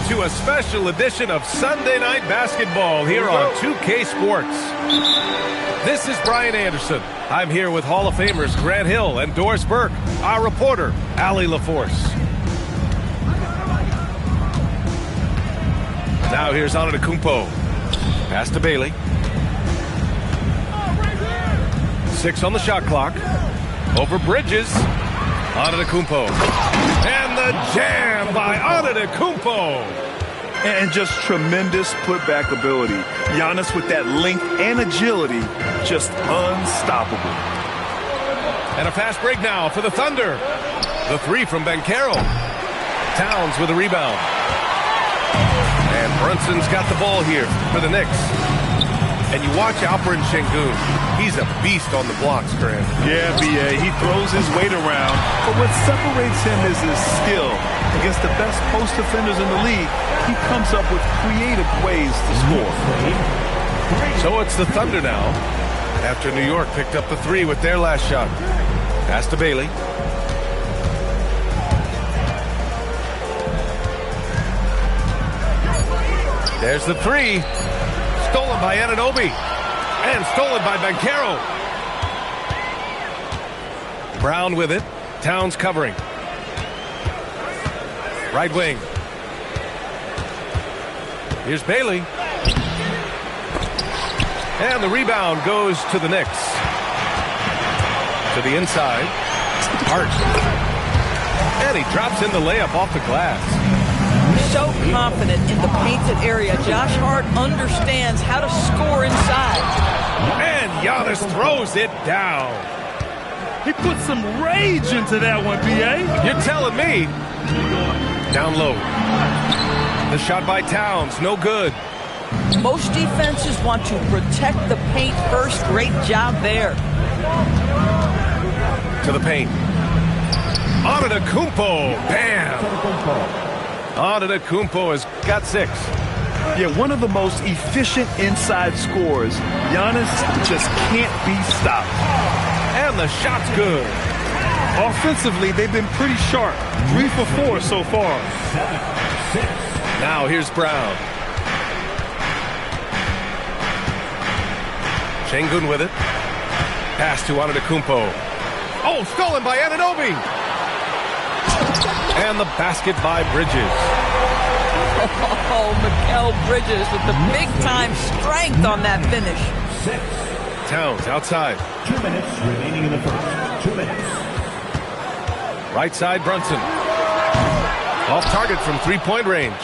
to a special edition of Sunday Night Basketball here on 2K Sports. This is Brian Anderson. I'm here with Hall of Famers Grant Hill and Doris Burke, our reporter, Allie LaForce. Now here's Antetokounmpo. Pass to Bailey. 6 on the shot clock. Over Bridges. Antetokounmpo. And the jam by Antetokounmpo. And just tremendous putback ability. Giannis with that length and agility, just unstoppable. And a fast break now for the Thunder. The 3 from Banchero. Towns with a rebound. And Brunson's got the ball here for the Knicks. And you watch Alperen Sengun. He's a beast on the blocks, Grant. Yeah, B.A. He throws his weight around, but what separates him is his skill. Against the best post defenders in the league, he comes up with creative ways to score. So it's the Thunder now, after New York picked up the 3 with their last shot. Pass to Bailey. There's the 3. Stolen by Anunoby. And stolen by Banchero. Brown with it. Towns covering. Right wing. Here's Bailey. And the rebound goes to the Knicks. To the inside. Hart. And he drops in the layup off the glass. So confident in the painted area. Josh Hart understands how to score inside. And Giannis throws it down. He put some rage into that one, B.A. You're telling me. Down low. The shot by Towns, no good. Most defenses want to protect the paint first. Great job there. To the paint. Antetokounmpo. Bam. Antetokounmpo has got 6. Yeah, one of the most efficient inside scorers. Giannis just can't be stopped. And the shot's good. Offensively, they've been pretty sharp. 3 for 4 so far. Now here's Brown. Sengun with it. Pass to Antetokounmpo. Oh, stolen by Anunoby. And the basket by Bridges. Oh, Mikal Bridges with the big-time strength on that finish. Towns outside. 2 minutes remaining in the first. 2 minutes. Right side, Brunson. Off target from three-point range.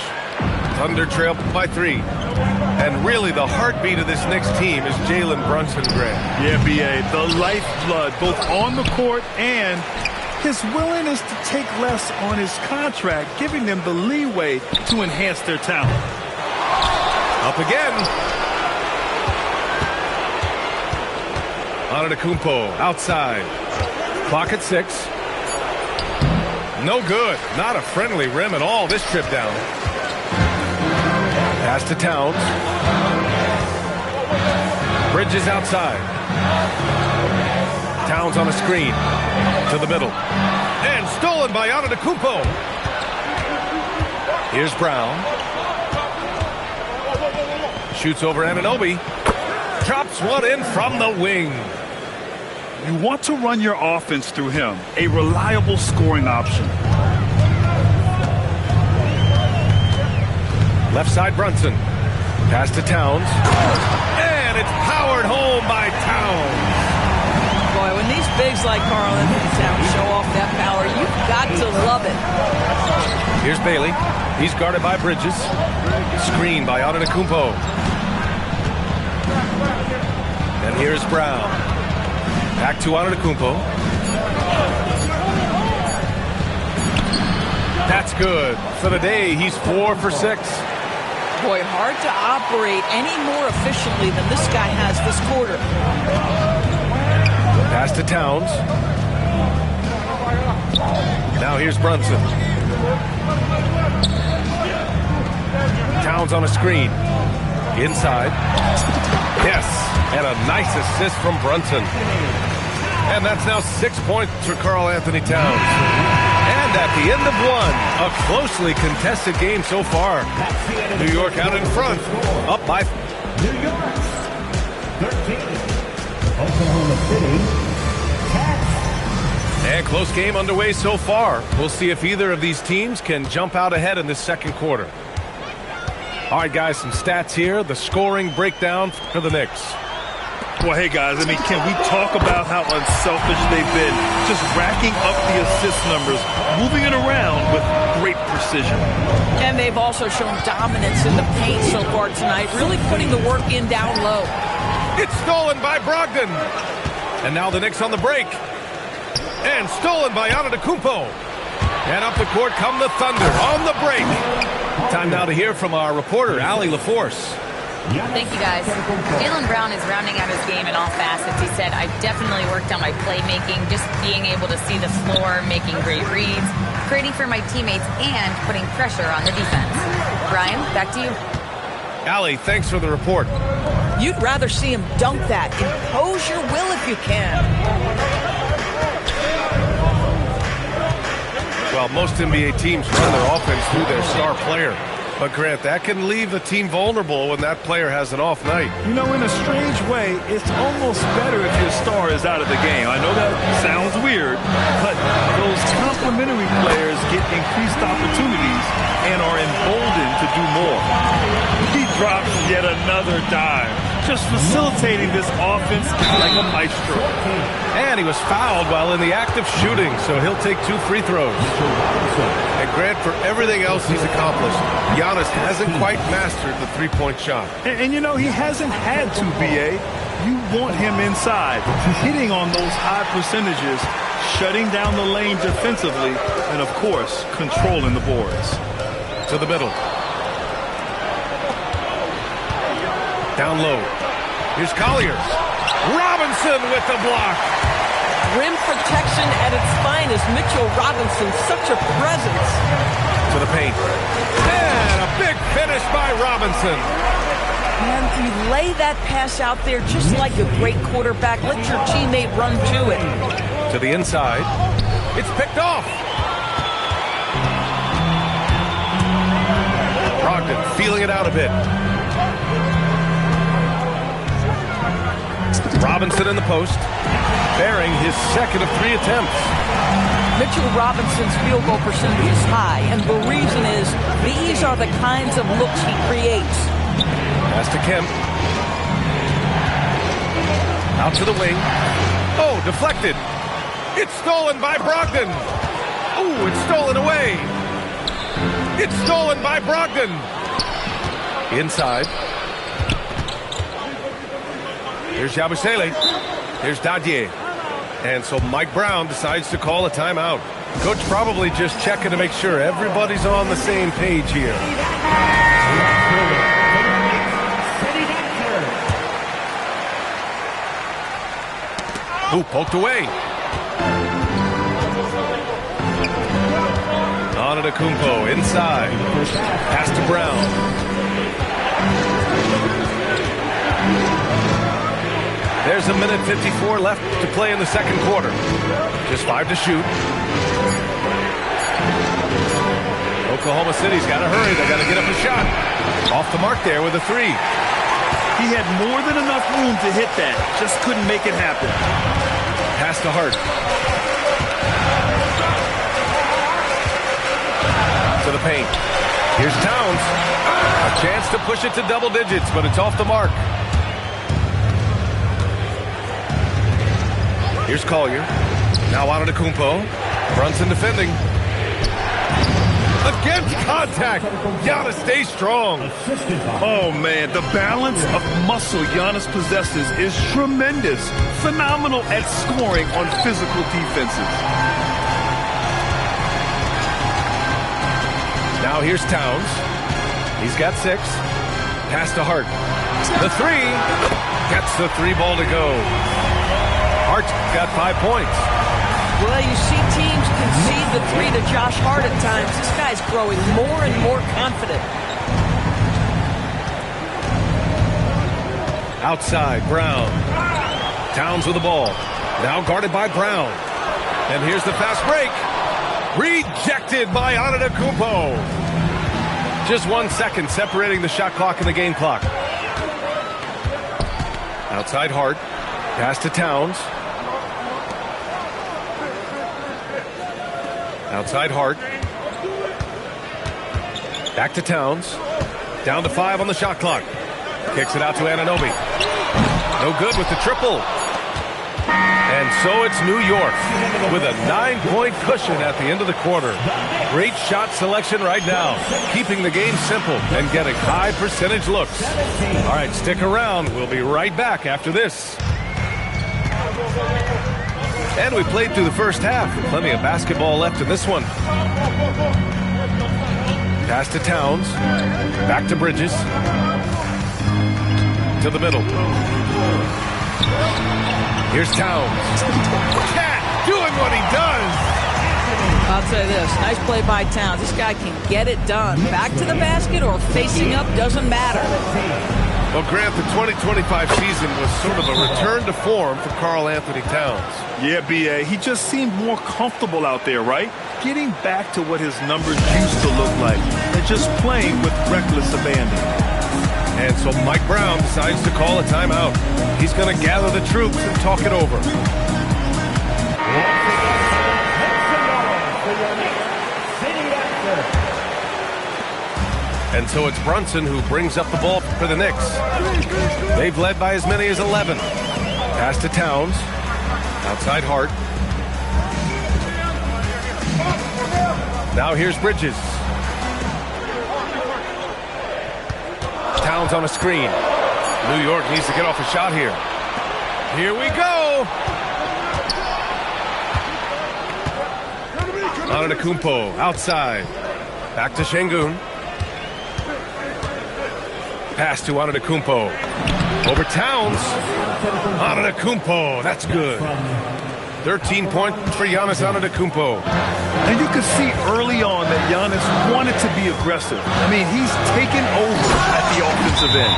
Thunder trail by 3. And really the heartbeat of this Knicks team is Jalen Brunson, Grant. Yeah, B.A., the lifeblood, both on the court and his willingness to take less on his contract, giving them the leeway to enhance their talent. Up again. Antetokounmpo outside. Clock at 6. No good. Not a friendly rim at all this trip down. Pass to Towns. Bridges outside. Towns on a screen. To the middle. And stolen by Antetokounmpo. Here's Brown. Shoots over Anunoby. Drops one in from the wing. You want to run your offense through him. A reliable scoring option. Left side Brunson. Pass to Towns. And it's powered home by Towns. Boy, when these bigs like Karl Anthony Towns show off that power, you've got to love it. Here's Bailey. He's guarded by Bridges. Screen by Antetokounmpo. And here's Brown. Back to Antetokounmpo. That's good. For the day, he's 4 for 6. Boy, hard to operate any more efficiently than this guy has this quarter. Pass to Towns. Now here's Brunson. Towns on a screen. Inside. Yes. And a nice assist from Brunson. And that's now 6 points for Karl Anthony Towns. And And at the end of one, a closely contested game so far. New York out in front, up by... New York, 13. Oklahoma City, 10. And close game underway so far. We'll see if either of these teams can jump out ahead in this second quarter. All right, guys, some stats here. The scoring breakdown for the Knicks. Well, hey, guys, I mean, can we talk about how unselfish they've been? Just racking up the assist numbers, moving it around with great precision. And they've also shown dominance in the paint so far tonight, really putting the work in down low. It's stolen by Brogdon. And now the Knicks on the break. And stolen by Antetokounmpo. And up the court come the Thunder on the break. Time now to hear from our reporter, Allie LaForce. Thank you, guys. Jaylen Brown is rounding out his game in all facets. He said, I've definitely worked on my playmaking, just being able to see the floor, making great reads, creating for my teammates, and putting pressure on the defense. Brian, back to you. Allie, thanks for the report. You'd rather see him dunk that. Impose your will if you can. Well, most NBA teams run their offense through their star player. But, Grant, that can leave the team vulnerable when that player has an off night. You know, in a strange way, it's almost better if your star is out of the game. I know that sounds weird, but those complementary players get increased opportunities and are emboldened to do more. He drops yet another dime, just facilitating this offense like a maestro. And he was fouled while in the act of shooting, so he'll take 2 free throws. And Grant, for everything else he's accomplished, Giannis hasn't quite mastered the three-point shot. And you know, he hasn't had to, B.A. You want him inside, hitting on those high percentages, shutting down the lane defensively, and, of course, controlling the boards. To the middle. Down low. Here's Collier. Robinson with the block. Rim protection at its finest. Mitchell Robinson, such a presence. To the paint. And a big finish by Robinson. And you lay that pass out there just like a great quarterback. Let your teammate run to it. To the inside. It's picked off. Brogdon feeling it out a bit. Robinson in the post, bearing his second of 3 attempts. Mitchell Robinson's field goal percentage is high, and the reason is these are the kinds of looks he creates. Pass to Kemp. Out to the wing. Oh, deflected. It's stolen by Brogdon. Oh, it's stolen away. It's stolen by Brogdon. Inside. Here's Yabusele. Here's Dadier. And so Mike Brown decides to call a timeout. Coach probably just checking to make sure everybody's on the same page here. Ooh, poked away. Antetokounmpo inside. Pass to Brown. There's a minute 54 left to play in the second quarter. Just 5 to shoot. Oklahoma City's got to hurry. They got to get up a shot. Off the mark there with a 3. He had more than enough room to hit that. Just couldn't make it happen. Pass to Hart. To the paint. Here's Towns. A chance to push it to double digits, but it's off the mark. Here's Collier. Now Antetokounmpo. Brunson defending. Against contact. Giannis stays strong. Oh, man. The balance of muscle Giannis possesses is tremendous. Phenomenal at scoring on physical defenses. Now here's Towns. He's got 6. Pass to Hart. The 3. Gets the 3 ball to go. Hart's got 5 points. Well, you see teams concede the 3 to Josh Hart at times. This guy's growing more and more confident. Outside, Brown. Towns with the ball. Now guarded by Brown. And here's the fast break. Rejected by Antetokounmpo. Just 1 second separating the shot clock and the game clock. Outside Hart. Pass to Towns. Outside Hart. Back to Towns. Down to 5 on the shot clock. Kicks it out to Anunoby. No good with the triple. And so it's New York with a 9-point cushion at the end of the quarter. Great shot selection right now, keeping the game simple and getting high percentage looks. All right, stick around. We'll be right back after this. And we played through the first half. Plenty of basketball left in this one. Pass to Towns. Back to Bridges. To the middle. Here's Towns. Cat doing what he does. I'll tell you this, nice play by Towns. This guy can get it done. Back to the basket or facing up, doesn't matter. Well, Grant, the 2025 season was sort of a return to form for Karl Anthony Towns. Yeah, B.A., he just seemed more comfortable out there, right? Getting back to what his numbers used to look like and just playing with reckless abandon. And so Mike Brown decides to call a timeout. He's going to gather the troops and talk it over. And so it's Brunson who brings up the ball for the Knicks. They've led by as many as 11. Pass to Towns. Outside Hart. Now here's Bridges. Towns on a screen. New York needs to get off a shot here. Here we go. Antetokounmpo outside. Back to Şengün. Pass to Antetokounmpo. Over Towns. Antetokounmpo. That's good. 13 points for Giannis Antetokounmpo. And you could see early on that Giannis wanted to be aggressive. I mean, he's taken over at the offensive end.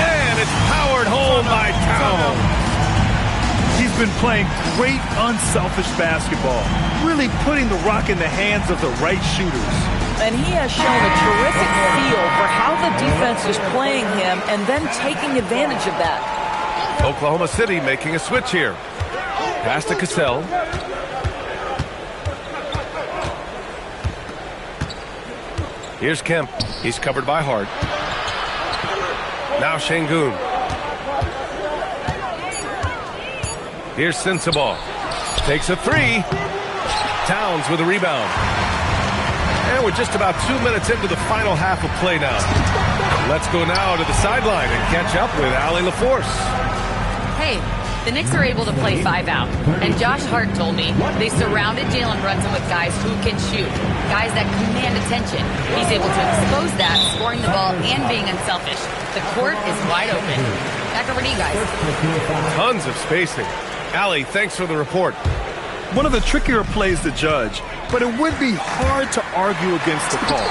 And it's powered home by Towns. He's been playing great, unselfish basketball, really putting the rock in the hands of the right shooters. And he has shown a terrific feel for how the defense is playing him and then taking advantage of that. Oklahoma City making a switch here. Pass to Cassell. Here's Kemp. He's covered by Hart. Now Şengün. Here's Sensabaugh. Takes a three. Towns with a rebound. And we're just about 2 minutes into the final half of play now. Let's go now to the sideline and catch up with Allie LaForce. Hey, the Knicks are able to play 5 out. And Josh Hart told me they surrounded Jalen Brunson with guys who can shoot, guys that command attention. He's able to expose that, scoring the ball and being unselfish. The court is wide open. Back over to you guys. Tons of spacing. Allie, thanks for the report. One of the trickier plays to judge, but it would be hard to argue against the call.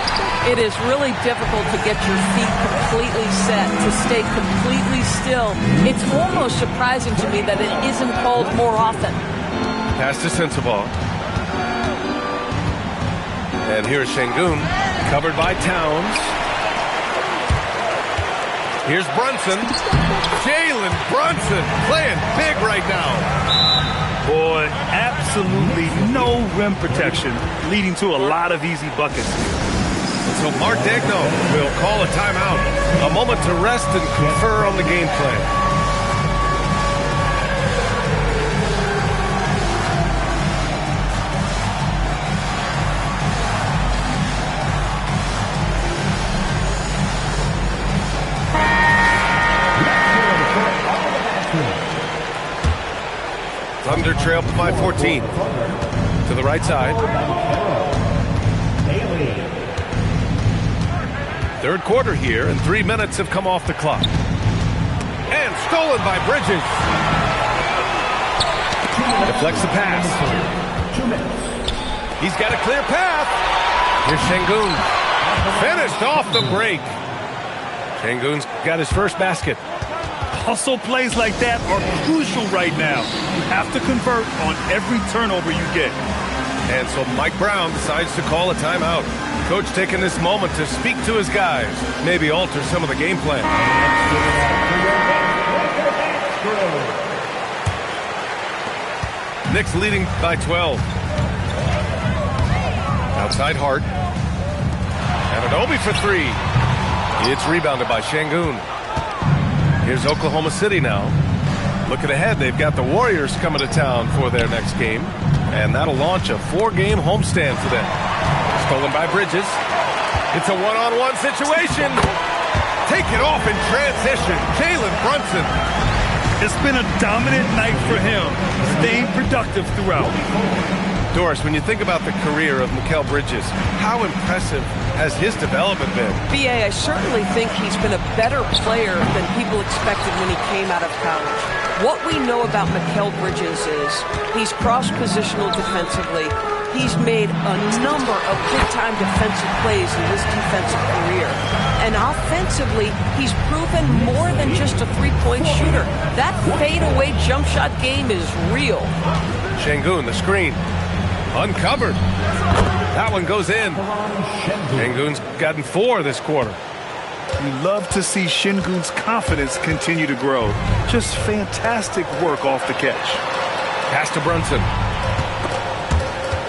It is really difficult to get your feet completely set, to stay completely still. It's almost surprising to me that it isn't called more often. Pass to Sensabaugh. And here's Şengün, covered by Towns. Here's Brunson. Jalen Brunson playing big right now. Boy, absolutely no rim protection, leading to a lot of easy buckets. So Mark Daigneault will call a timeout. A moment to rest and confer on the game plan. Thunder trail by 14. To the right side. Third quarter here, and 3 minutes have come off the clock. And stolen by Bridges. Deflects the pass. He's got a clear path. Here's Şengün. Finished off the break. Şengün's got his first basket. Hustle plays like that are crucial right now. You have to convert on every turnover you get. And so Mike Brown decides to call a timeout. Coach taking this moment to speak to his guys, maybe alter some of the game plan. Knicks leading by 12. Outside Hart. Anunoby for three. It's rebounded by Şengün. Here's Oklahoma City now. Looking ahead, they've got the Warriors coming to town for their next game. And that'll launch a 4-game homestand for them. Stolen by Bridges. It's a one-on-one situation. Take it off in transition. Jalen Brunson. It's been a dominant night for him, staying productive throughout. Doris, when you think about the career of Mikal Bridges, how impressive has his development been? B.A., I certainly think he's been a better player than people expected when he came out of college. What we know about Mikal Bridges is he's cross-positional defensively. He's made a number of big-time defensive plays in his defensive career. And offensively, he's proven more than just a three-point shooter. That fadeaway jump shot game is real. Şengün, the screen. Uncovered. That one goes in. Şengün's gotten 4 this quarter. We love to see Şengün's confidence continue to grow. Just fantastic work off the catch. Pass to Brunson.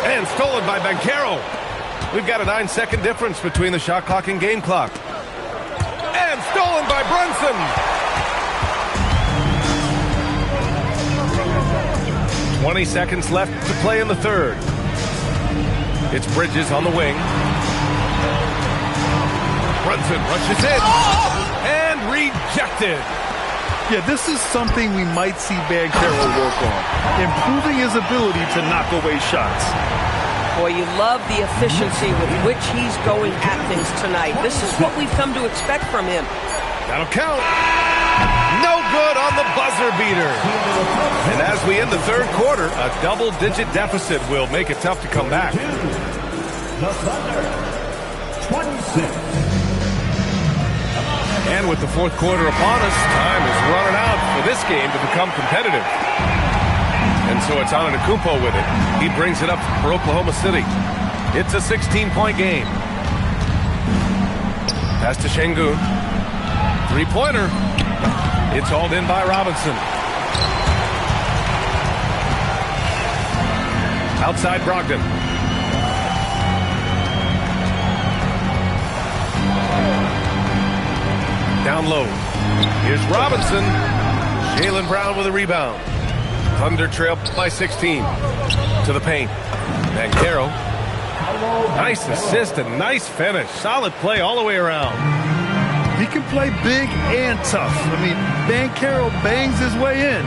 And stolen by Banchero. We've got a 9-second difference between the shot clock and game clock. And stolen by Brunson. "20 seconds left to play in the third. It's Bridges on the wing. Brunson rushes in. And rejected. Yeah, this is something we might see Banchero work on. Improving his ability to knock away shots. Boy, you love the efficiency with which he's going at things tonight. This is what we've come to expect from him. That'll count. No good on the buzzer beater. And as we end the third quarter, a double-digit deficit will make it tough to come back. The Thunder, 26. And with the fourth quarter upon us, time is running out for this game to become competitive. And so it's Antetokounmpo with it. He brings it up for Oklahoma City. It's a 16-point game. Pass to Şengün. Three-pointer. It's hauled in by Robinson. Outside Brogdon. Down low. Here's Robinson. Jaylen Brown with a rebound. Thunder trail by 16. To the paint. Banchero. Nice assist and nice finish. Solid play all the way around. He can play big and tough. I mean, Banchero bangs his way in.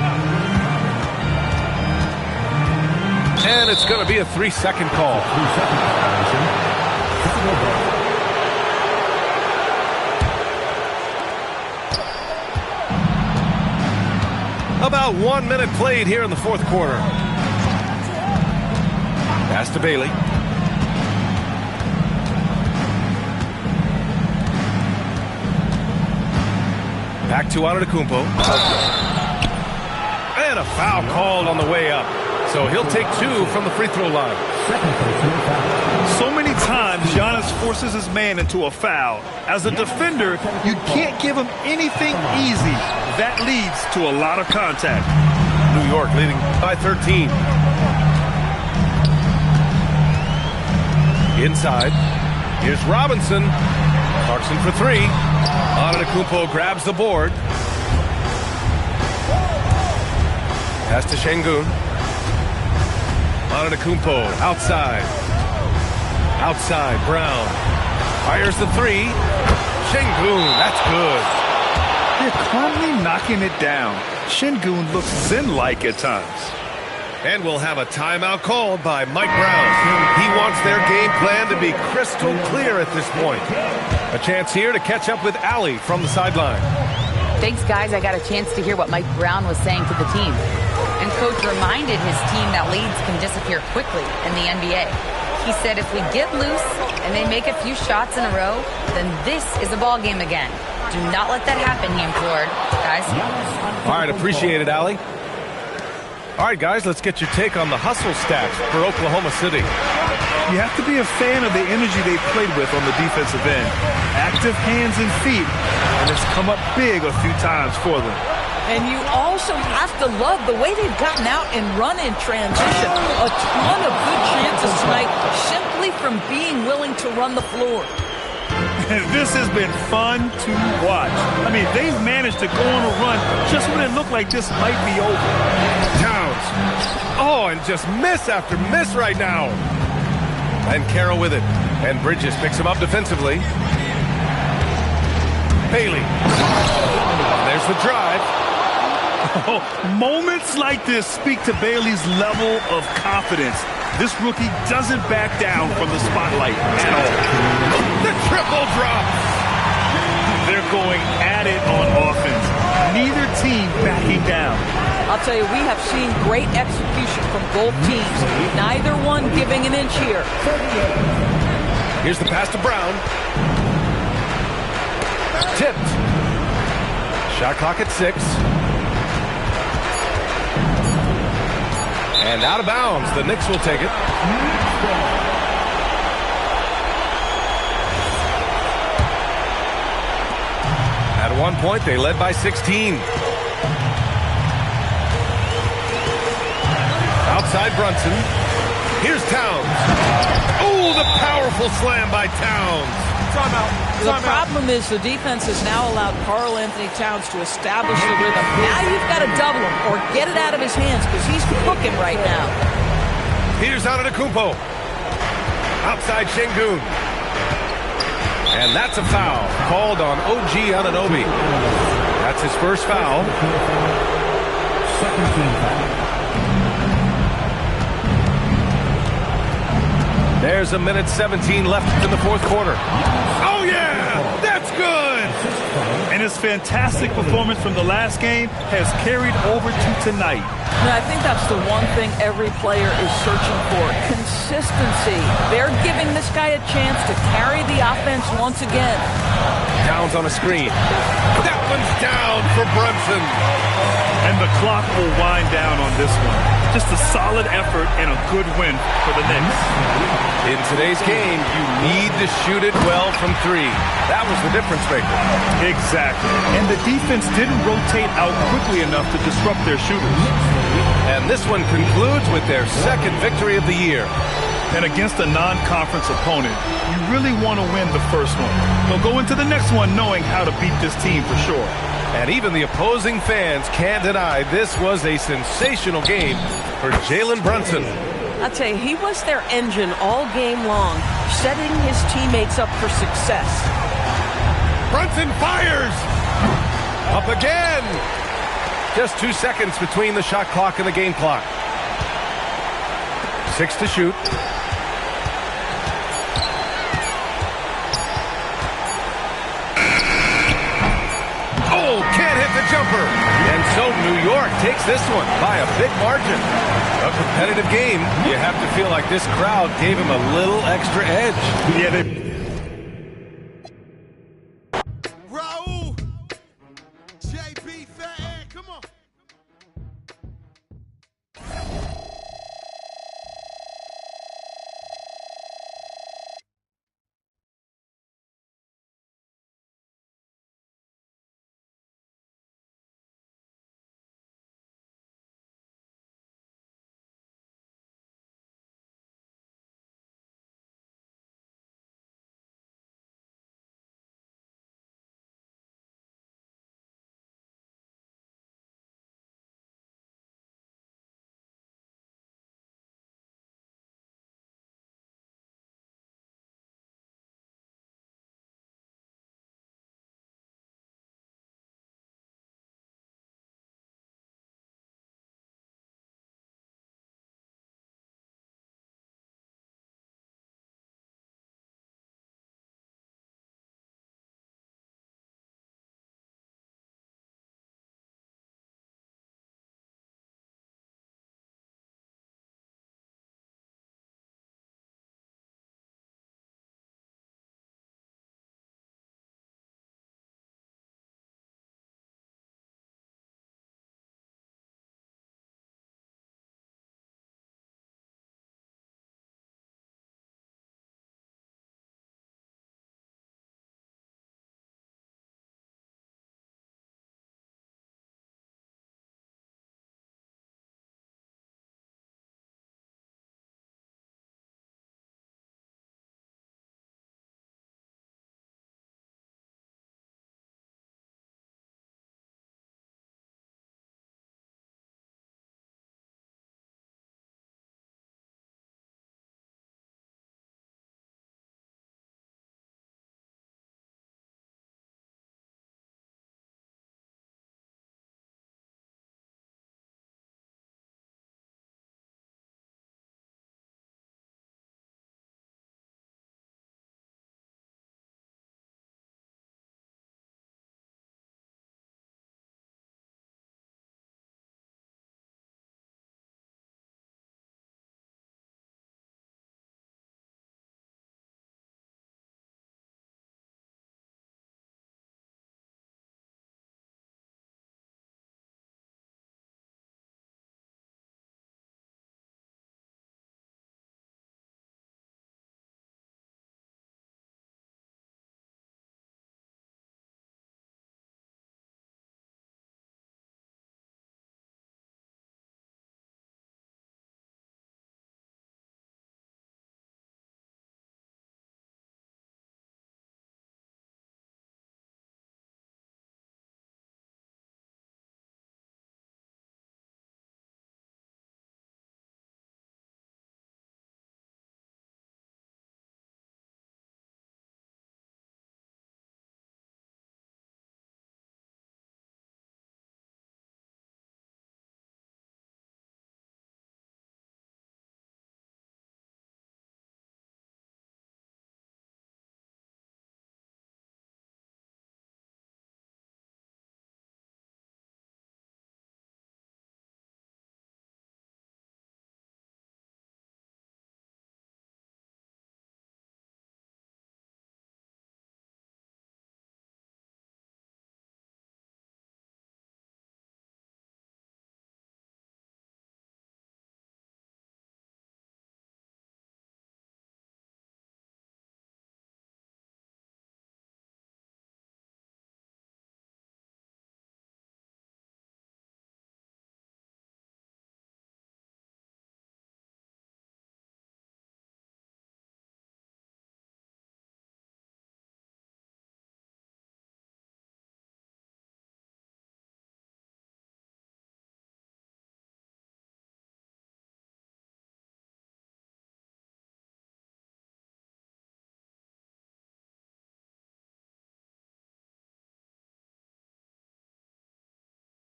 And it's going to be a 3-second call. 3-second violation. About 1 minute played here in the fourth quarter. Pass to Bailey. Back to Antetokounmpo. And a foul called on the way up. So he'll take 2 from the free throw line. So many times Giannis forces his man into a foul. As a defender, you can't give him anything easy. That leads to a lot of contact. New York leading by 13. Inside. Here's Robinson. Clarkson for 3. Antetokounmpo grabs the board. Pass to Şengün. Antetokounmpo outside. Outside, Brown. Fires the 3. Şengün, that's good. They're calmly knocking it down. Şengün looks zen-like at times. And we'll have a timeout called by Mike Brown. He wants their game plan to be crystal clear at this point. A chance here to catch up with Allie from the sideline. Thanks, guys. I got a chance to hear what Mike Brown was saying to the team. And Coach reminded his team that leads can disappear quickly in the NBA. He said if we get loose and they make a few shots in a row, then this is a ball game again. Do not let that happen, he implored. Guys? All right, appreciate it, Allie. All right, guys, let's get your take on the hustle stats for Oklahoma City. You have to be a fan of the energy they played with on the defensive end. Active hands and feet, and it's come up big a few times for them. And you also have to love the way they've gotten out and run in transition. A ton of good chances tonight simply from being willing to run the floor. This has been fun to watch. I mean, they've managed to go on a run just when it looked like this might be over. Towns. Oh, and just miss after miss right now. And Carroll with it. And Bridges picks him up defensively. Bailey. There's the drive. Oh, moments like this speak to Bailey's level of confidence. This rookie doesn't back down from the spotlight at all. The triple drop. They're going at it on offense. Neither team backing down. I'll tell you, we have seen great execution from both teams. Neither one giving an inch here. Here's the pass to Brown. Tipped. Shot clock at 6. And out of bounds. The Knicks will take it. At one point, they led by 16. Outside Brunson. Here's Towns. Oh, the powerful slam by Towns. The problem is the defense has now allowed Karl Anthony Towns to establish the rhythm. Now you've got to double him or get it out of his hands because he's cooking right now. Here's Antetokounmpo. Outside Şengün. And that's a foul called on OG Anunoby. That's his first foul. Second team foul. There's a minute 17 left in the fourth quarter. Oh, yeah! That's good! And his fantastic performance from the last game has carried over to tonight. And I think that's the one thing every player is searching for. Consistency. They're giving this guy a chance to carry the offense once again. Towns on a screen. That one's down for Brunson. And the clock will wind down on this one. Just a solid effort and a good win for the Knicks. In today's game, you need to shoot it well from 3. That was the difference maker. Exactly. And the defense didn't rotate out quickly enough to disrupt their shooters. And this one concludes with their second victory of the year. And against a non-conference opponent, you really want to win the first one. They'll go into the next one knowing how to beat this team for sure. And even the opposing fans can't deny this was a sensational game for Jalen Brunson. I'll tell you, he was their engine all game long, setting his teammates up for success. Brunson fires! Up again! Just 2 seconds between the shot clock and the game clock. 6 to shoot. Oh, can't hit the jumper. And so New York takes this one by a big margin. A competitive game. You have to feel like this crowd gave him a little extra edge. Yeah, they